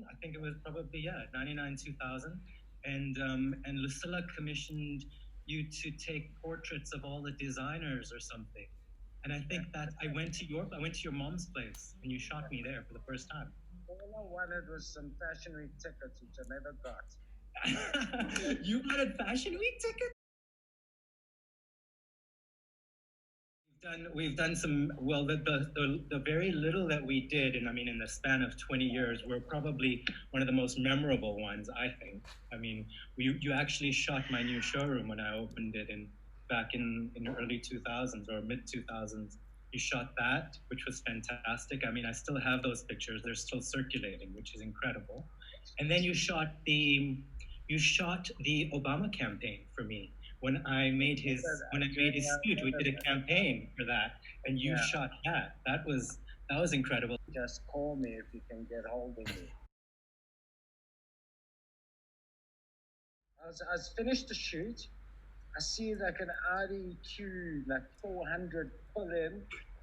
I think it was probably, yeah, 99, 2000. And Lucilla commissioned you to take portraits of all the designers or something. And I think that I went to your mom's place and you shot me there for the first time. All I wanted was some Fashion Week tickets, which I never got. You wanted Fashion Week tickets? We've done some, well, the very little that we did, and I mean, in the span of 20 years, were probably one of the most memorable ones, I think. I mean, you actually shot my new showroom when I opened it back in the early 2000s or mid 2000s. You shot that, which was fantastic. I mean, I still have those pictures. They're still circulating, which is incredible. And then you shot the Obama campaign for me when I made his suit. We did a campaign for that, and you shot that. That was incredible. Just call me if you can get hold of me. I was finished the shoot. I see like an Audi Q, like 400 pull in.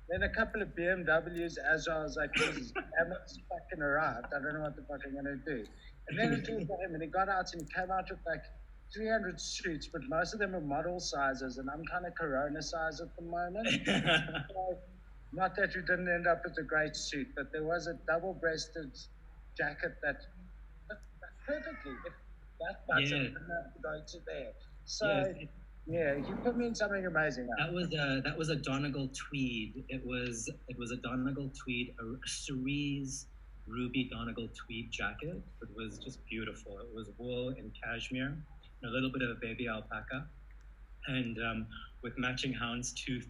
Then a couple of BMWs as I was like, Jesus, Emma's fucking arrived. I don't know what the fuck I'm going to do. And then it came to him and he got out and he came out with like 300 suits, but most of them are model sizes. And I'm kind of Corona size at the moment. So, not that we didn't end up with a great suit, but there was a double-breasted jacket that perfectly, if that button didn't have to go to there. So, yeah, he put me in something amazing. That was a Donegal tweed. It was a Donegal tweed, a cerise ruby Donegal tweed jacket. It was just beautiful. It was wool and cashmere, and a little bit of a baby alpaca, and with matching houndstooth.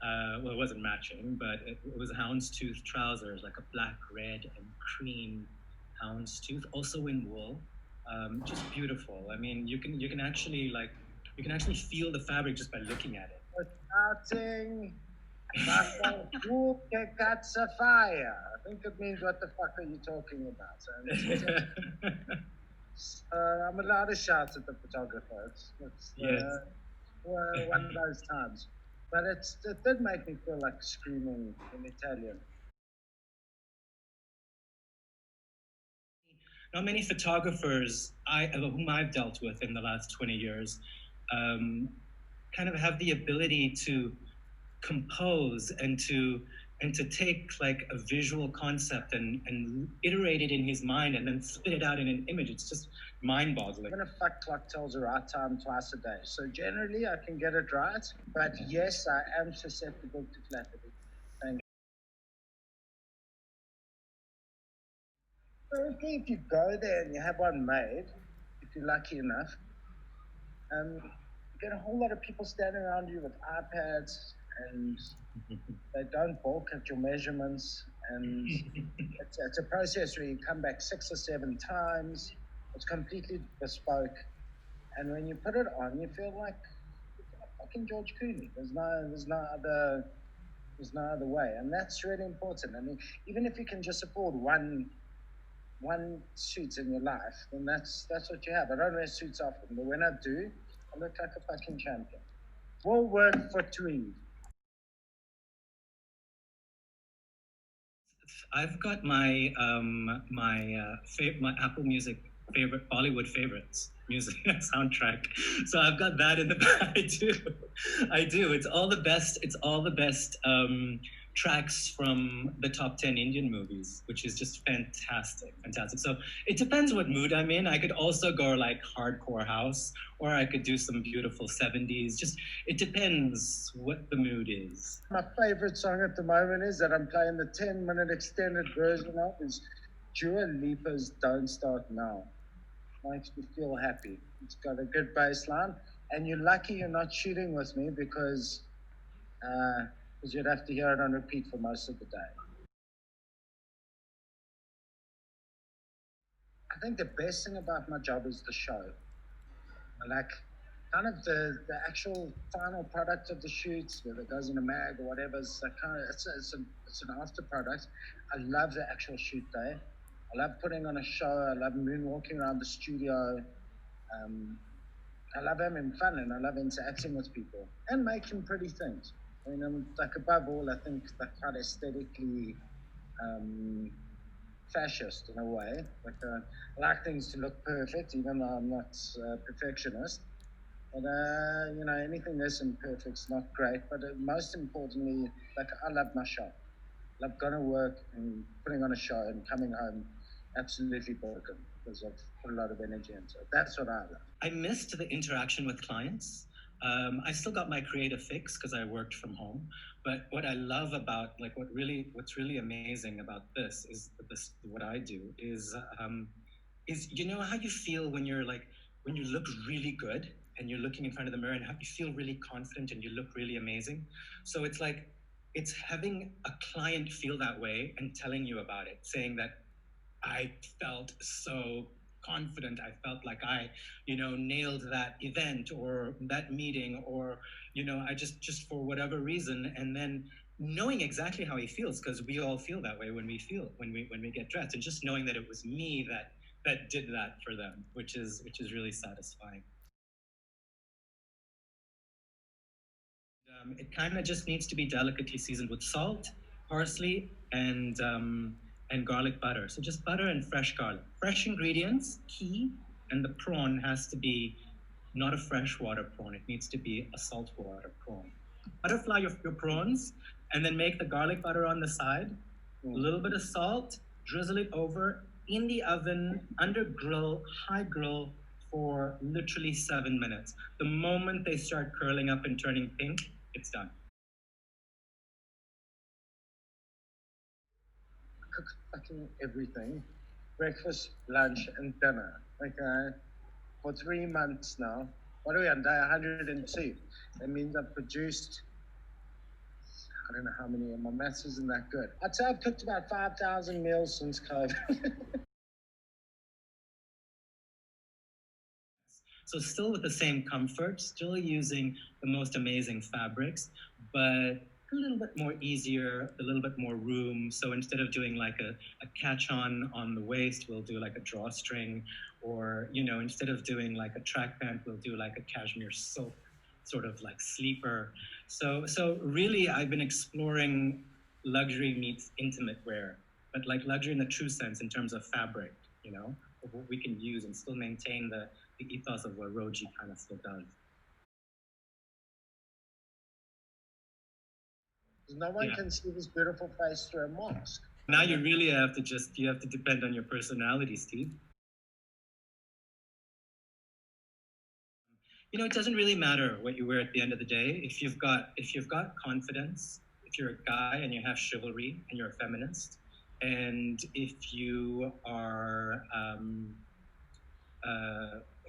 Well, it wasn't matching, but it was houndstooth trousers, like a black, red, and cream houndstooth, also in wool. Just beautiful. I mean, you can actually feel the fabric just by looking at it. Shouting, who got a fire? I think it means what the fuck are you talking about? I'm allowed to shout at the photographer. It's one of those times. But it did make me feel like screaming in Italian. Not many photographers whom I've dealt with in the last 20 years kind of have the ability to compose and to take like a visual concept and iterate it in his mind and then spit it out in an image. It's just mind-boggling. I'm gonna fuck clock tells the right time twice a day. So generally I can get it right, but yes, I am susceptible to flattery. Thank you. Firstly, if you go there and you have one made, if you're lucky enough, you get a whole lot of people standing around you with iPads and they don't balk at your measurements. And it's a process where you come back 6 or 7 times. It's completely bespoke. And when you put it on, you feel like fucking George Clooney. There's no other way. And that's really important. I mean, even if you can just afford one suit in your life, then that's what you have. I don't wear suits often, but when I do, I look like a fucking champion. Will work for tweed. I've got my my Apple Music favorite Bollywood favorites music soundtrack, so I've got that in the back. I do. It's all the best. It's all the best tracks from the top 10 Indian movies, which is just fantastic. So it depends what mood I'm in. I could also go like hardcore house, or I could do some beautiful 70s. Just, it depends what the mood is. My favorite song at the moment is that I'm playing the 10-minute extended version of is Dua Lipa's Don't Start Now. Makes me feel happy. It's got a good bass line, and you're lucky you're not shooting with me because you'd have to hear it on repeat for most of the day. I think the best thing about my job is the show. Like, kind of the actual final product of the shoots, whether it goes in a mag or whatever, it's an after product. I love the actual shoot day. I love putting on a show. I love moonwalking around the studio. I love having fun and I love interacting with people and making pretty things. I mean, like above all, I think they're quite aesthetically fascist in a way. Like I like things to look perfect, even though I'm not a perfectionist. But anything less than perfect's not great. But most importantly, like I love my show. Love going to work and putting on a show and coming home absolutely broken because I've put a lot of energy into it. That's what I love. I missed the interaction with clients. I still got my creative fix because I worked from home. But what I love about what's really amazing about this what I do is you know how you feel when when you look really good and you're looking in front of the mirror and how you feel really confident and you look really amazing. So it's having a client feel that way and telling you about it, saying that I felt so confident. I felt like I, nailed that event or that meeting, or, I just for whatever reason, and then knowing exactly how he feels, because we all feel that way when we get dressed, and just knowing that it was me that did that for them, which is really satisfying. It kind of just needs to be delicately seasoned with salt, parsley, and garlic butter. So just butter and fresh garlic. Fresh ingredients, key, and the prawn has to be not a freshwater prawn. It needs to be a saltwater prawn. Butterfly your prawns, and then make the garlic butter on the side. A little bit of salt, drizzle it over in the oven, under grill, high grill, for literally 7 minutes. The moment they start curling up and turning pink, it's done. Cook fucking everything. Breakfast, lunch, and dinner. For 3 months now. What are we on day 102? That means I've produced, I don't know how many, and my maths isn't that good. I'd say I've cooked about 5,000 meals since COVID. So still with the same comfort, still using the most amazing fabrics, but a little bit more easier, a little bit more room. So instead of doing like a catch-on the waist, we'll do like a drawstring, or, instead of doing like a track pant, we'll do like a cashmere silk sort of like sleeper. So really I've been exploring luxury meets intimate wear, but like luxury in the true sense in terms of fabric, of what we can use and still maintain the ethos of what Row-G kind of still does. No one can see this beautiful face through a mask. Now you really have to depend on your personality, Steve. It doesn't really matter what you wear at the end of the day. If you've got confidence, if you're a guy and you have chivalry and you're a feminist, and if you are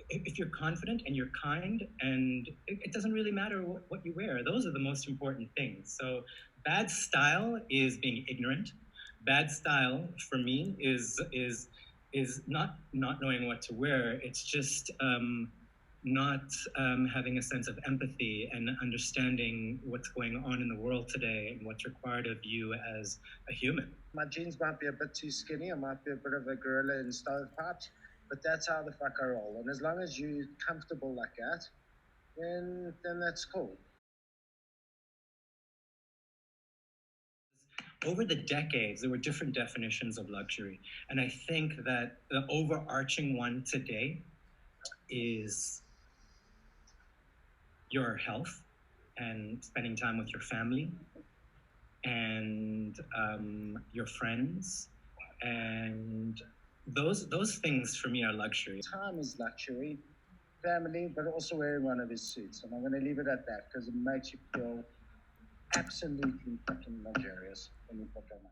if you're confident and you're kind, and it doesn't really matter what you wear. Those are the most important things. So bad style is being ignorant. Bad style for me is not knowing what to wear. It's just not having a sense of empathy and understanding what's going on in the world today and what's required of you as a human. My jeans might be a bit too skinny. I might be a bit of a gorilla in stovepipes, but that's how the fuck I roll. And as long as you're comfortable like that, then that's cool. Over the decades, there were different definitions of luxury. And I think that the overarching one today is your health and spending time with your family and your friends. And those things for me are luxury. Time is luxury, family, but also wearing one of his suits. And I'm going to leave it at that because it makes you feel absolutely fucking luxurious when you put them on.